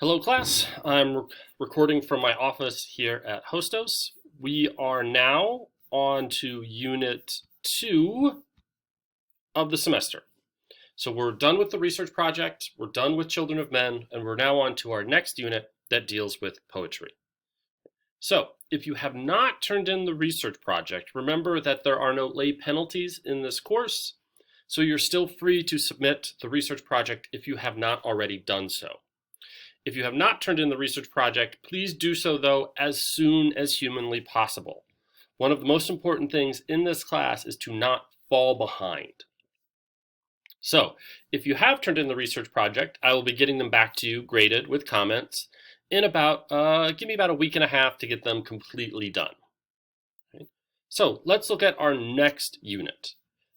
Hello class, I'm recording from my office here at Hostos. We are now on to Unit 2 of the semester. So we're done with the research project, we're done with Children of Men, and we're now on to our next unit that deals with poetry. So if you have not turned in the research project, remember that there are no late penalties in this course, so you're still free to submit the research project if you have not already done so. If you have not turned in the research project, please do so, though, as soon as humanly possible. One of the most important things in this class is to not fall behind. So, if you have turned in the research project, I will be getting them back to you graded with comments in about, give me about a week and a half to get them completely done. Okay. So, let's look at our next unit.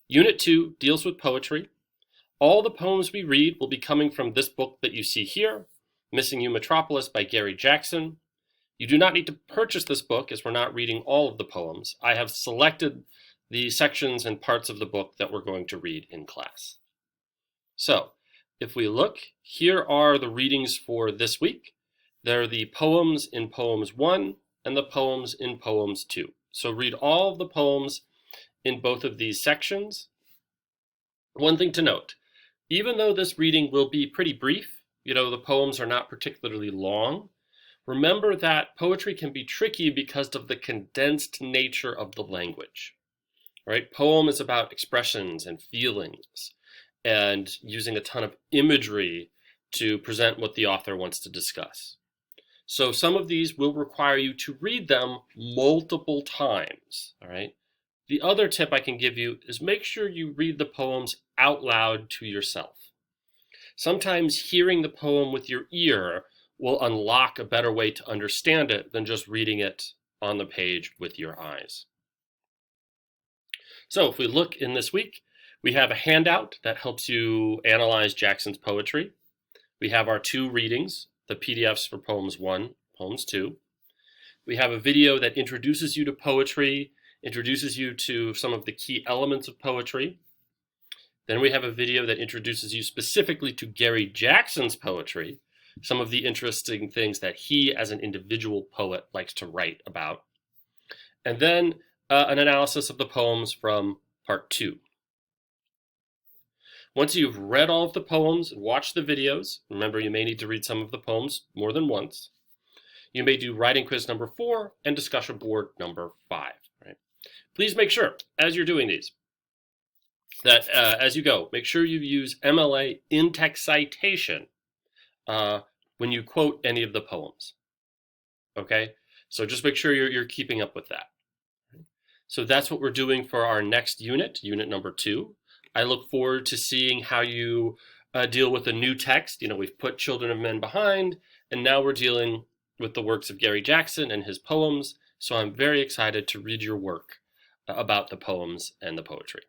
Unit 2 deals with poetry. All the poems we read will be coming from this book that you see here, Missing You Metropolis by Gary Jackson. You do not need to purchase this book as we're not reading all of the poems. I have selected the sections and parts of the book that we're going to read in class. So, if we look, here are the readings for this week. They're the poems in Poems 1 and the poems in Poems 2. So read all of the poems in both of these sections. One thing to note, even though this reading will be pretty brief, the poems are not particularly long, remember that poetry can be tricky because of the condensed nature of the language. Right? Poem is about expressions and feelings and using a ton of imagery to present what the author wants to discuss. So some of these will require you to read them multiple times. All right? The other tip I can give you is make sure you read the poems out loud to yourself. Sometimes hearing the poem with your ear will unlock a better way to understand it than just reading it on the page with your eyes. So if we look in this week, we have a handout that helps you analyze Jackson's poetry. We have our 2 readings, the PDFs for Poems 1, Poems 2. We have a video that introduces you to poetry, introduces you to some of the key elements of poetry. Then we have a video that introduces you specifically to Gary Jackson's poetry, some of the interesting things that he as an individual poet likes to write about. And then an analysis of the poems from part 2. Once you've read all of the poems and watched the videos, remember you may need to read some of the poems more than once, you may do writing quiz number 4 and discussion board number 5. Right? Please make sure, as you're doing these, that as you go, make sure you use MLA in-text citation when you quote any of the poems. Okay? So just make sure you're keeping up with that. So that's what we're doing for our next unit, unit number 2. I look forward to seeing how you deal with a new text. We've put Children of Men behind, and now we're dealing with the works of Gary Jackson and his poems. So I'm very excited to read your work about the poems and the poetry.